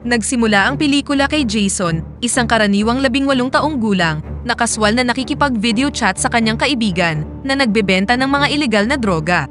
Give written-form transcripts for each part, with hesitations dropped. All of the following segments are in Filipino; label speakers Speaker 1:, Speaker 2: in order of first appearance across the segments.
Speaker 1: Nagsimula ang pelikula kay Jason, isang karaniwang 18 taong gulang, na kaswal na nakikipag-video chat sa kanyang kaibigan na nagbebenta ng mga ilegal na droga.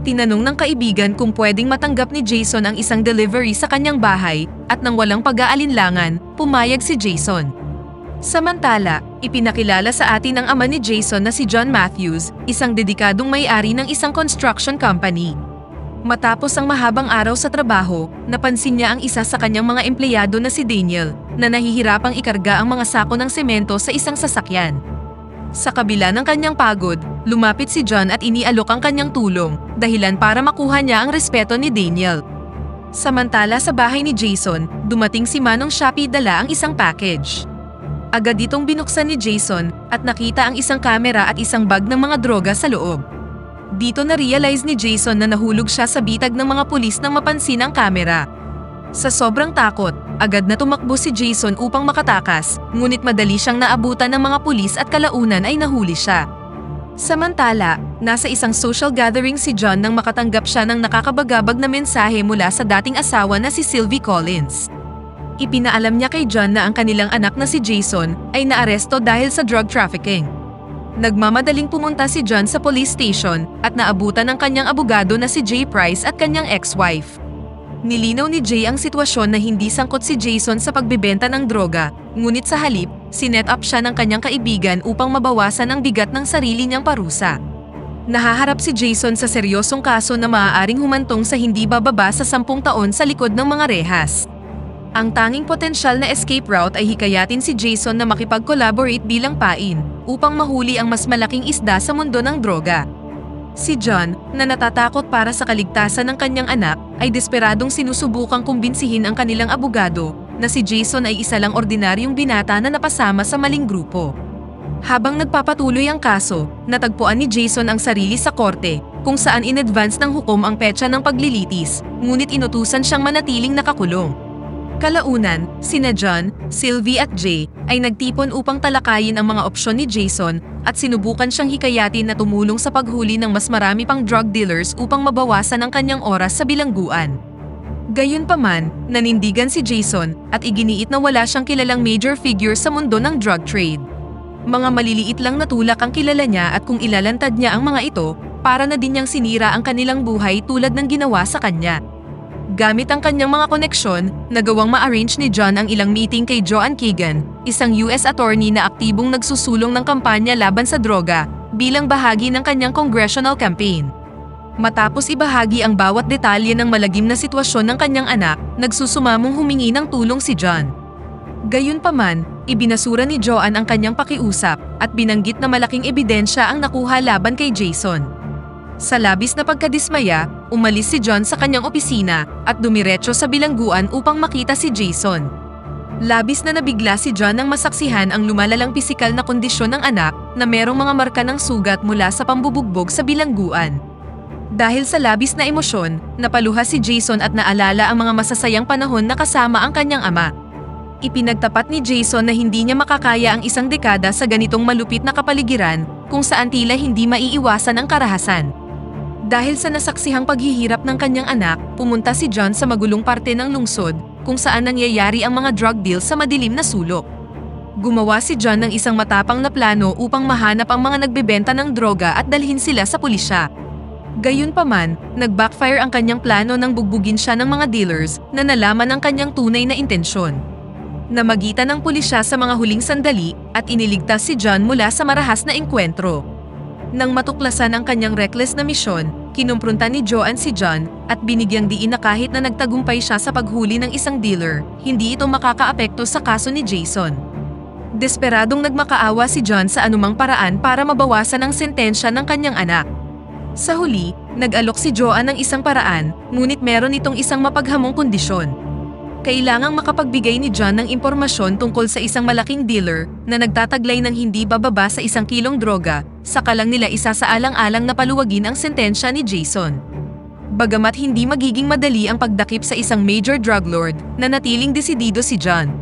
Speaker 1: Tinanong ng kaibigan kung pwedeng matanggap ni Jason ang isang delivery sa kanyang bahay at nang walang pag-aalinlangan, pumayag si Jason. Samantala, ipinakilala sa atin ang ama ni Jason na si John Matthews, isang dedikadong may-ari ng isang construction company. Matapos ang mahabang araw sa trabaho, napansin niya ang isa sa kanyang mga empleyado na si Daniel, na nahihirapang ikarga ang mga sako ng semento sa isang sasakyan. Sa kabila ng kanyang pagod, lumapit si John at inialok ang kanyang tulong, dahilan para makuha niya ang respeto ni Daniel. Samantala sa bahay ni Jason, dumating si Manong Shopee dala ang isang package. Agad itong binuksan ni Jason at nakita ang isang kamera at isang bag ng mga droga sa loob. Dito na-realize ni Jason na nahulog siya sa bitag ng mga pulis nang mapansin ang kamera. Sa sobrang takot, agad na tumakbo si Jason upang makatakas, ngunit madali siyang naabutan ng mga pulis at kalaunan ay nahuli siya. Samantala, nasa isang social gathering si John nang makatanggap siya ng nakakabagabag na mensahe mula sa dating asawa na si Sylvie Collins. Ipinaalam niya kay John na ang kanilang anak na si Jason ay naaresto dahil sa drug trafficking. Nagmamadaling pumunta si John sa police station at naabutan ng kanyang abogado na si Jay Price at kanyang ex-wife. Nilinaw ni Jay ang sitwasyon na hindi sangkot si Jason sa pagbebenta ng droga, ngunit sa halip, sinet up siya ng kanyang kaibigan upang mabawasan ang bigat ng sarili niyang parusa. Nahaharap si Jason sa seryosong kaso na maaaring humantong sa hindi bababa sa 10 taon sa likod ng mga rehas. Ang tanging potensyal na escape route ay hikayatin si Jason na makipag-collaborate bilang pain upang mahuli ang mas malaking isda sa mundo ng droga. Si John, na natatakot para sa kaligtasan ng kanyang anak, ay desperadong sinusubukang kumbinsihin ang kanilang abogado na si Jason ay isa lang ordinaryong binata na napasama sa maling grupo. Habang nagpapatuloy ang kaso, natagpuan ni Jason ang sarili sa korte, kung saan in-advance ng hukom ang petsa ng paglilitis, ngunit inutusan siyang manatiling nakakulong. Kalaunan, sina John, Sylvie at Jay ay nagtipon upang talakayin ang mga opsyon ni Jason at sinubukan siyang hikayatin na tumulong sa paghuli ng mas marami pang drug dealers upang mabawasan ang kanyang oras sa bilangguan. Gayunpaman, nanindigan si Jason at iginiit na wala siyang kilalang major figure sa mundo ng drug trade. Mga maliliit lang na tulak ang kilala niya at kung ilalantad niya ang mga ito, para na din niyang sinira ang kanilang buhay tulad ng ginawa sa kanya. Gamit ang kanyang mga koneksyon, nagawang ma-arrange ni John ang ilang meeting kay Joan Keegan, isang US attorney na aktibong nagsusulong ng kampanya laban sa droga, bilang bahagi ng kanyang congressional campaign. Matapos ibahagi ang bawat detalye ng malagim na sitwasyon ng kanyang anak, nagsusumamong humingi ng tulong si John. Gayunpaman, ibinasura ni Joan ang kanyang pakiusap at binanggit na malaking ebidensya ang nakuha laban kay Jason. Sa labis na pagkadismaya, umalis si John sa kanyang opisina at dumiretso sa bilangguan upang makita si Jason. Labis na nabigla si John nang masaksihan ang lumalalang pisikal na kondisyon ng anak na merong mga marka ng sugat mula sa pambubugbog sa bilangguan. Dahil sa labis na emosyon, napaluha si Jason at naalala ang mga masasayang panahon na kasama ang kanyang ama. Ipinagtapat ni Jason na hindi niya makakaya ang isang dekada sa ganitong malupit na kapaligiran kung saan tila hindi maiiwasan ang karahasan. Dahil sa nasaksihang paghihirap ng kanyang anak, pumunta si John sa magulong parte ng lungsod kung saan nangyayari ang mga drug deals sa madilim na sulok. Gumawa si John ng isang matapang na plano upang mahanap ang mga nagbebenta ng droga at dalhin sila sa pulisya. Gayunpaman, nag-backfire ang kanyang plano nang bugbugin siya ng mga dealers na nalaman ang kanyang tunay na intensyon. Namagitan ng pulisya sa mga huling sandali at iniligtas si John mula sa marahas na engkwentro. Nang matuklasan ang kanyang reckless na misyon, kinumpronta ni Joan si John at binigyang diin na kahit na nagtagumpay siya sa paghuli ng isang dealer, hindi ito makakaapekto sa kaso ni Jason. Desperadong nagmakaawa si John sa anumang paraan para mabawasan ang sentensya ng kanyang anak. Sa huli, nag-alok si Joan ng isang paraan, ngunit meron itong isang mapaghamong kondisyon. Kailangang makapagbigay ni John ng impormasyon tungkol sa isang malaking dealer na nagtataglay ng hindi bababa sa 1 kilong droga, saka lang nila isasaalang-alang na paluwagin ang sentensya ni Jason. Bagamat hindi magiging madali ang pagdakip sa isang major drug lord, nanatiling desidido si John.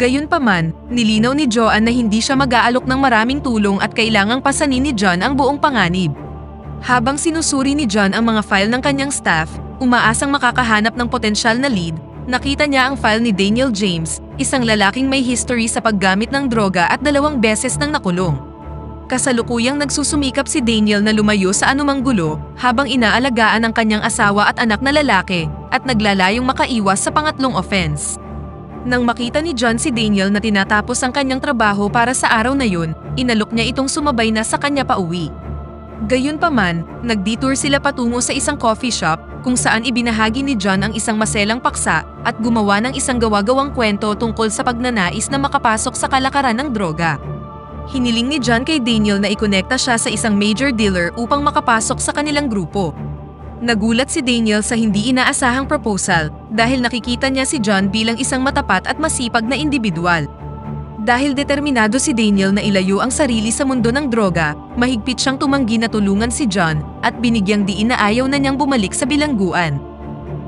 Speaker 1: Gayunpaman, nilinaw ni Joan na hindi siya mag-aalok ng maraming tulong at kailangang pasanin ni John ang buong panganib. Habang sinusuri ni John ang mga file ng kanyang staff, umaasang makakahanap ng potensyal na lead, nakita niya ang file ni Daniel James, isang lalaking may history sa paggamit ng droga at 2 beses nang nakulong. Kasalukuyang nagsusumikap si Daniel na lumayo sa anumang gulo habang inaalagaan ang kanyang asawa at anak na lalaki at naglalayong makaiwas sa pangatlong offense. Nang makita ni John si Daniel na tinatapos ang kanyang trabaho para sa araw na yun, inalok niya itong sumabay na sa kanya pauwi. Gayunpaman, nag-detour sila patungo sa isang coffee shop kung saan ibinahagi ni John ang isang maselang paksa at gumawa ng isang gawa-gawang kwento tungkol sa pagnanais na makapasok sa kalakaran ng droga. Hiniling ni John kay Daniel na ikonekta siya sa isang major dealer upang makapasok sa kanilang grupo. Nagulat si Daniel sa hindi inaasahang proposal dahil nakikita niya si John bilang isang matapat at masipag na individual. Dahil determinado si Daniel na ilayo ang sarili sa mundo ng droga, mahigpit siyang tumanggi na tulungan si John at binigyang diin na ayaw na niyang bumalik sa bilangguan.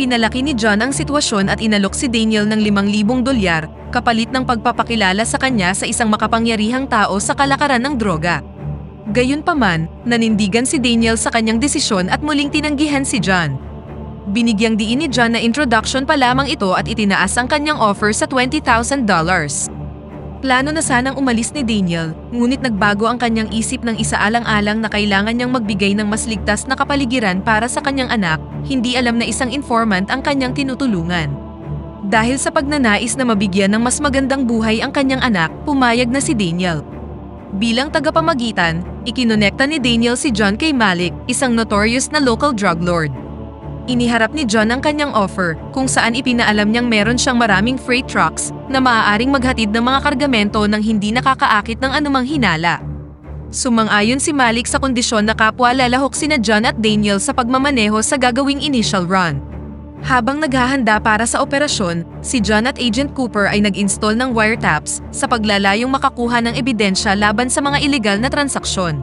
Speaker 1: Pinalaki ni John ang sitwasyon at inalok si Daniel ng $5,000 kapalit ng pagpapakilala sa kanya sa isang makapangyarihang tao sa kalakaran ng droga. Gayunpaman, nanindigan si Daniel sa kanyang desisyon at muling tinanggihan si John. Binigyang diin ni John na introduction pa lamang ito at itinaas ang kanyang offer sa $20,000. Plano na sanang umalis ni Daniel, ngunit nagbago ang kanyang isip ng isaalang-alang na kailangan niyang magbigay ng mas ligtas na kapaligiran para sa kanyang anak, hindi alam na isang informant ang kanyang tinutulungan. Dahil sa pagnanais na mabigyan ng mas magandang buhay ang kanyang anak, pumayag na si Daniel. Bilang tagapamagitan, ikinonekta ni Daniel si John kay Malik, isang notorious na local drug lord. Iniharap ni John ang kanyang offer kung saan ipinaalam niyang meron siyang maraming freight trucks na maaaring maghatid ng mga kargamento nang hindi nakakaakit ng anumang hinala. Sumang-ayon si Malik sa kondisyon na kapwa lalahok sina John at Daniel sa pagmamaneho sa gagawing initial run. Habang naghahanda para sa operasyon, si John at Agent Cooper ay nag-install ng wiretaps sa paglalayong makakuha ng ebidensya laban sa mga ilegal na transaksyon.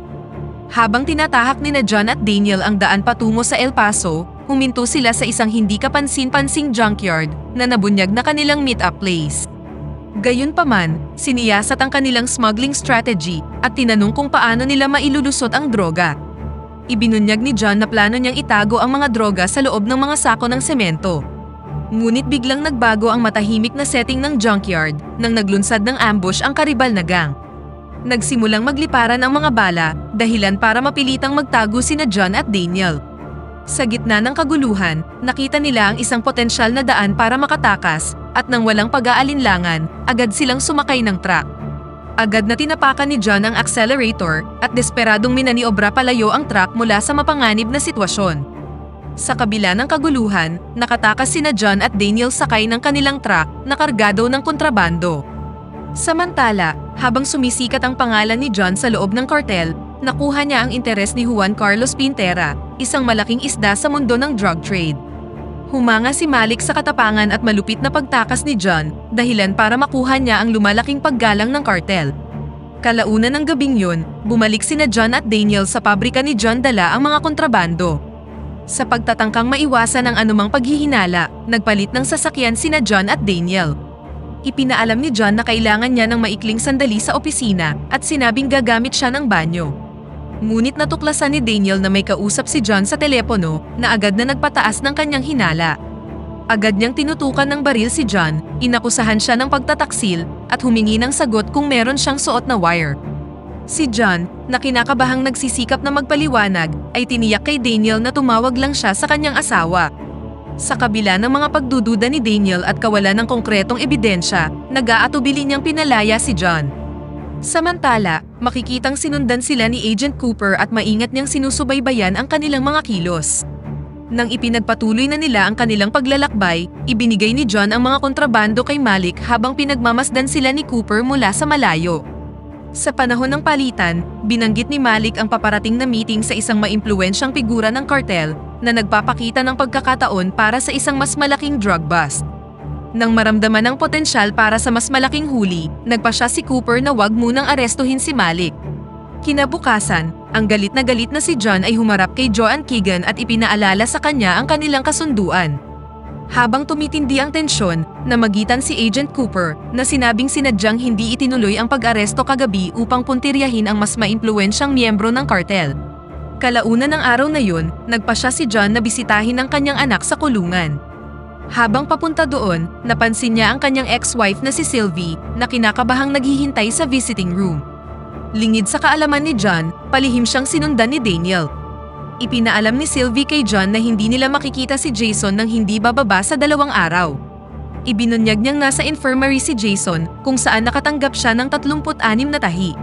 Speaker 1: Habang tinatahak ni John at Daniel ang daan patungo sa El Paso, huminto sila sa isang hindi kapansin-pansing junkyard na nabunyag na kanilang meet-up place. Gayunpaman, siniyasat ang kanilang smuggling strategy at tinanong kung paano nila mailulusot ang droga. Ibinunyag ni John na plano niyang itago ang mga droga sa loob ng mga sako ng semento. Ngunit biglang nagbago ang matahimik na setting ng junkyard nang naglunsad ng ambush ang karibal na gang. Nagsimulang magliparan ang mga bala, dahilan para mapilitang magtago sina John at Daniel. Sa gitna ng kaguluhan, nakita nila ang isang potensyal na daan para makatakas at nang walang pag-aalinlangan, agad silang sumakay ng truck. Agad na tinapakan ni John ang accelerator at desperadong minaniobra palayo ang truck mula sa mapanganib na sitwasyon. Sa kabila ng kaguluhan, nakatakas sina John at Daniel sakay ng kanilang truck na kargado ng kontrabando. Samantala, habang sumisikat ang pangalan ni John sa loob ng kartel, nakuha niya ang interes ni Juan Carlos Pintera, isang malaking isda sa mundo ng drug trade. Humanga si Malik sa katapangan at malupit na pagtakas ni John, dahilan para makuha niya ang lumalaking paggalang ng kartel. Kalaunan ng gabing yun, bumalik sina John at Daniel sa pabrika ni John dala ang mga kontrabando. Sa pagtatangkang maiwasan ang anumang paghihinala, nagpalit ng sasakyan sina John at Daniel. Ipinaalam ni John na kailangan niya ng maikling sandali sa opisina at sinabing gagamit siya ng banyo. Ngunit natuklasan ni Daniel na may kausap si John sa telepono na agad na nagpataas ng kanyang hinala. Agad niyang tinutukan ng baril si John, inakusahan siya ng pagtataksil at humingi ng sagot kung meron siyang suot na wire. Si John, na kinakabahang nagsisikap na magpaliwanag, ay tiniyak kay Daniel na tumawag lang siya sa kanyang asawa. Sa kabila ng mga pagdududa ni Daniel at kawalan ng konkretong ebidensya, nag-aatubili niyang pinalaya si John. Samantala, makikitang sinundan sila ni Agent Cooper at maingat niyang sinusubaybayan ang kanilang mga kilos. Nang ipinagpatuloy na nila ang kanilang paglalakbay, ibinigay ni John ang mga kontrabando kay Malik habang pinagmamasdan sila ni Cooper mula sa malayo. Sa panahon ng palitan, binanggit ni Malik ang paparating na meeting sa isang maimpluwensyang figura ng kartel na nagpapakita ng pagkakataon para sa isang mas malaking drug bust. Nang maramdaman ang potensyal para sa mas malaking huli, nagpasya si Cooper na wag munang arestuhin si Malik. Kinabukasan, ang galit na si John ay humarap kay Joan Keegan at ipinaalala sa kanya ang kanilang kasunduan. Habang tumitindi ang tensyon, namagitan si Agent Cooper na sinabing sinadyang hindi itinuloy ang pag-aresto kagabi upang puntiryahin ang mas maimpluwensyang miyembro ng kartel. Kalaunan ng araw na yun, nagpasya si John na bisitahin ang kanyang anak sa kulungan. Habang papunta doon, napansin niya ang kanyang ex-wife na si Sylvie na kinakabahang naghihintay sa visiting room. Lingid sa kaalaman ni John, palihim siyang sinundan ni Daniel. Ipinaalam ni Sylvie kay John na hindi nila makikita si Jason nang hindi bababa sa 2 araw. Ibinunyag niyang nasa infirmary si Jason kung saan nakatanggap siya ng 36 na tahi.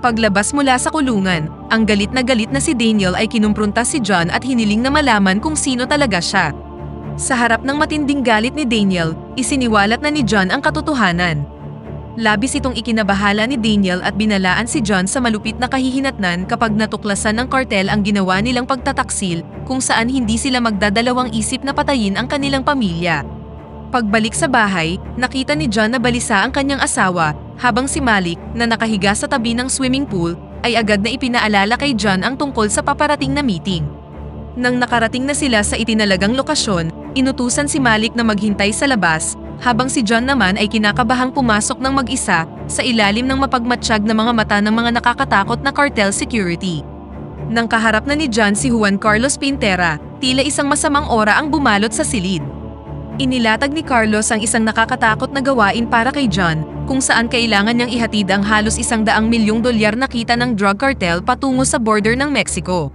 Speaker 1: Paglabas mula sa kulungan, ang galit na si Daniel ay kinumprunta si John at hiniling na malaman kung sino talaga siya. Sa harap ng matinding galit ni Daniel, isiniwalat na ni John ang katotohanan. Labis itong ikinabahala ni Daniel at binalaan si John sa malupit na kahihinatnan kapag natuklasan ng kartel ang ginawa nilang pagtataksil kung saan hindi sila magdadalawang isip na patayin ang kanilang pamilya. Pagbalik sa bahay, nakita ni John na balisa ang kanyang asawa, habang si Malik, na nakahiga sa tabi ng swimming pool, ay agad na ipinaalala kay John ang tungkol sa paparating na meeting. Nang nakarating na sila sa itinalagang lokasyon, inutusan si Malik na maghintay sa labas, habang si John naman ay kinakabahang pumasok ng mag-isa sa ilalim ng mapagmatsyag na mga mata ng mga nakakatakot na cartel security. Nang kaharap na ni John si Juan Carlos Pintera, tila isang masamang aura ang bumalot sa silid. Inilatag ni Carlos ang isang nakakatakot na gawain para kay John, kung saan kailangan niyang ihatid ang halos $100 milyong na kita ng drug cartel patungo sa border ng Mexico.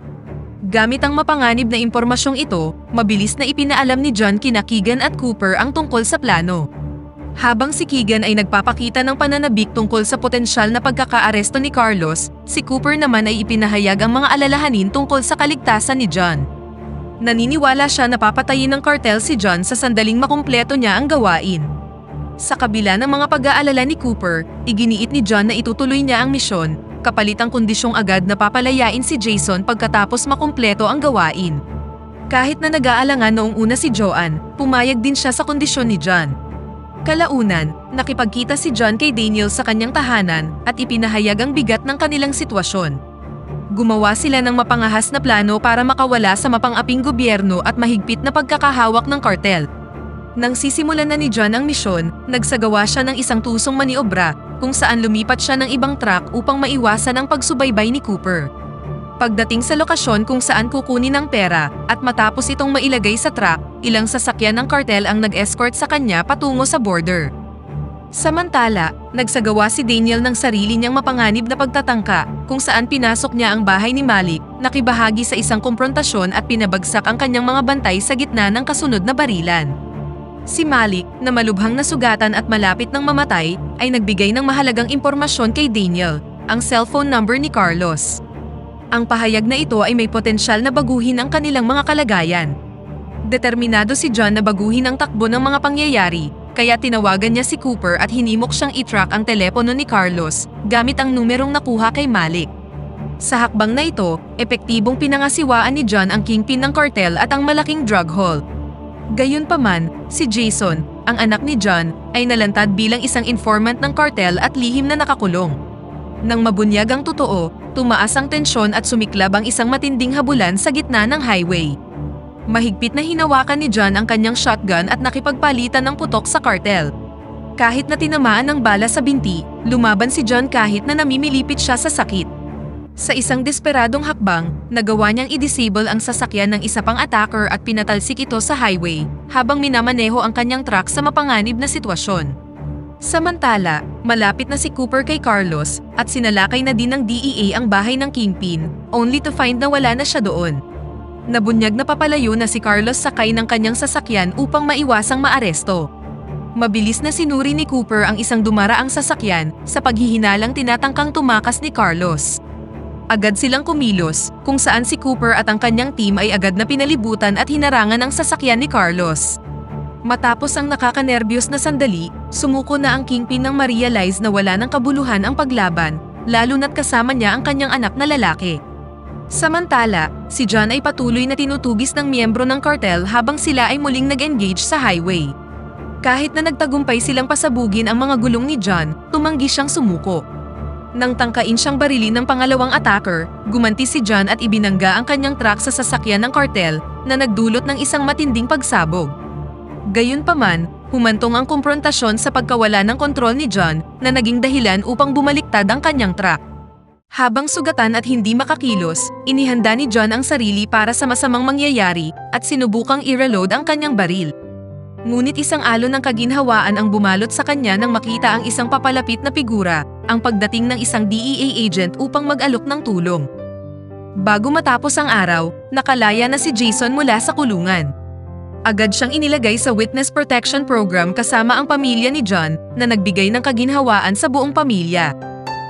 Speaker 1: Gamit ang mapanganib na impormasyong ito, mabilis na ipinaalam ni John kina Keegan at Cooper ang tungkol sa plano. Habang si Keegan ay nagpapakita ng pananabik tungkol sa potensyal na pagkakaaresto ni Carlos, si Cooper naman ay ipinahayag ang mga alalahanin tungkol sa kaligtasan ni John. Naniniwala siya na papatayin ng kartel si John sa sandaling makumpleto niya ang gawain. Sa kabila ng mga pag-aalala ni Cooper, iginiit ni John na itutuloy niya ang misyon, kapalit ang kondisyong agad na papalayain si Jason pagkatapos makumpleto ang gawain. Kahit na nag-aalangan noong una si Joanne, pumayag din siya sa kondisyon ni John. Kalaunan, nakipagkita si John kay Daniel sa kanyang tahanan at ipinahayag ang bigat ng kanilang sitwasyon. Gumawa sila ng mapangahas na plano para makawala sa mapang-aping gobyerno at mahigpit na pagkakahawak ng kartel. Nang sisimulan na ni John ang misyon, nagsagawa siya ng isang tusong maniobra kung saan lumipat siya ng ibang truck upang maiwasan ang pagsubaybay ni Cooper. Pagdating sa lokasyon kung saan kukunin ang pera at matapos itong mailagay sa truck, ilang sasakyan ng kartel ang nag-escort sa kanya patungo sa border. Samantala, nagsagawa si Daniel ng sarili niyang mapanganib na pagtatangka kung saan pinasok niya ang bahay ni Malik, nakibahagi sa isang komprontasyon at pinabagsak ang kanyang mga bantay sa gitna ng kasunod na barilan. Si Malik, na malubhang nasugatan at malapit ng mamatay, ay nagbigay ng mahalagang impormasyon kay Daniel, ang cellphone number ni Carlos. Ang pahayag na ito ay may potensyal na baguhin ang kanilang mga kalagayan. Determinado si John na baguhin ang takbo ng mga pangyayari, kaya tinawagan niya si Cooper at hinimok siyang i-track ang telepono ni Carlos gamit ang numerong nakuha kay Malik. Sa hakbang na ito, epektibong pinangasiwaan ni John ang kingpin ng kartel at ang malaking drug haul. Gayunpaman, si Jason, ang anak ni John, ay nalantad bilang isang informant ng kartel at lihim na nakakulong. Nang mabunyag ang totoo, tumaas ang tensyon at sumiklab ang isang matinding habulan sa gitna ng highway. Mahigpit na hinawakan ni John ang kanyang shotgun at nakipagpalitan ng putok sa kartel. Kahit na tinamaan ng bala sa binti, lumaban si John kahit na namimilipit siya sa sakit. Sa isang desperadong hakbang, nagawa niyang i-disable ang sasakyan ng isa pang attacker at pinatalsik ito sa highway, habang minamaneho ang kanyang truck sa mapanganib na sitwasyon. Samantala, malapit na si Cooper kay Carlos at sinalakay na din ng DEA ang bahay ng kingpin, only to find na wala na siya doon. Nabunyag na papalayo na si Carlos sakay ng kanyang sasakyan upang maiwasang maaresto. Mabilis na sinuri ni Cooper ang isang dumaraang sasakyan sa paghihinalang tinatangkang tumakas ni Carlos. Agad silang kumilos, kung saan si Cooper at ang kanyang team ay agad na pinalibutan at hinarangan ang sasakyan ni Carlos. Matapos ang nakakanerbiyos na sandali, sumuko na ang kingpin nang ma-realize na wala ng kabuluhan ang paglaban, lalo na't kasama niya ang kanyang anak na lalaki. Samantala, si John ay patuloy na tinutugis ng miyembro ng kartel habang sila ay muling nag-engage sa highway. Kahit na nagtagumpay silang pasabugin ang mga gulong ni John, tumanggi siyang sumuko. Nang tangkain siyang barilin ng pangalawang attacker, gumanti si John at ibinangga ang kanyang truck sa sasakyan ng kartel na nagdulot ng isang matinding pagsabog. Gayunpaman, humantong ang komprontasyon sa pagkawala ng kontrol ni John na naging dahilan upang bumaliktad ang kanyang truck. Habang sugatan at hindi makakilos, inihanda ni John ang sarili para sa masamang mangyayari at sinubukang i-reload ang kanyang baril. Ngunit isang alon ng kaginhawaan ang bumalot sa kanya nang makita ang isang papalapit na figura, ang pagdating ng isang DEA agent upang mag-alok ng tulong. Bago matapos ang araw, nakalaya na si Jason mula sa kulungan. Agad siyang inilagay sa Witness Protection Program kasama ang pamilya ni John na nagbigay ng kaginhawaan sa buong pamilya.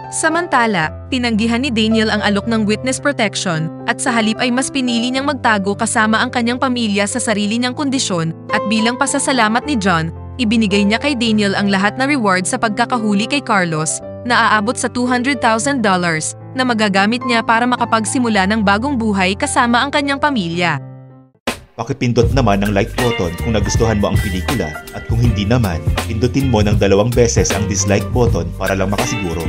Speaker 1: Samantala, tinanggihan ni Daniel ang alok ng witness protection at sa halip ay mas pinili niyang magtago kasama ang kanyang pamilya sa sarili niyang kondisyon at bilang pasasalamat ni John, ibinigay niya kay Daniel ang lahat na reward sa pagkakahuli kay Carlos na aabot sa $200,000 na magagamit niya para makapagsimula ng bagong buhay kasama ang kanyang pamilya.
Speaker 2: Pakipindot naman ang like button kung nagustuhan mo ang pelikula at kung hindi naman, pindutin mo ng 2 beses ang dislike button para lang makasiguro.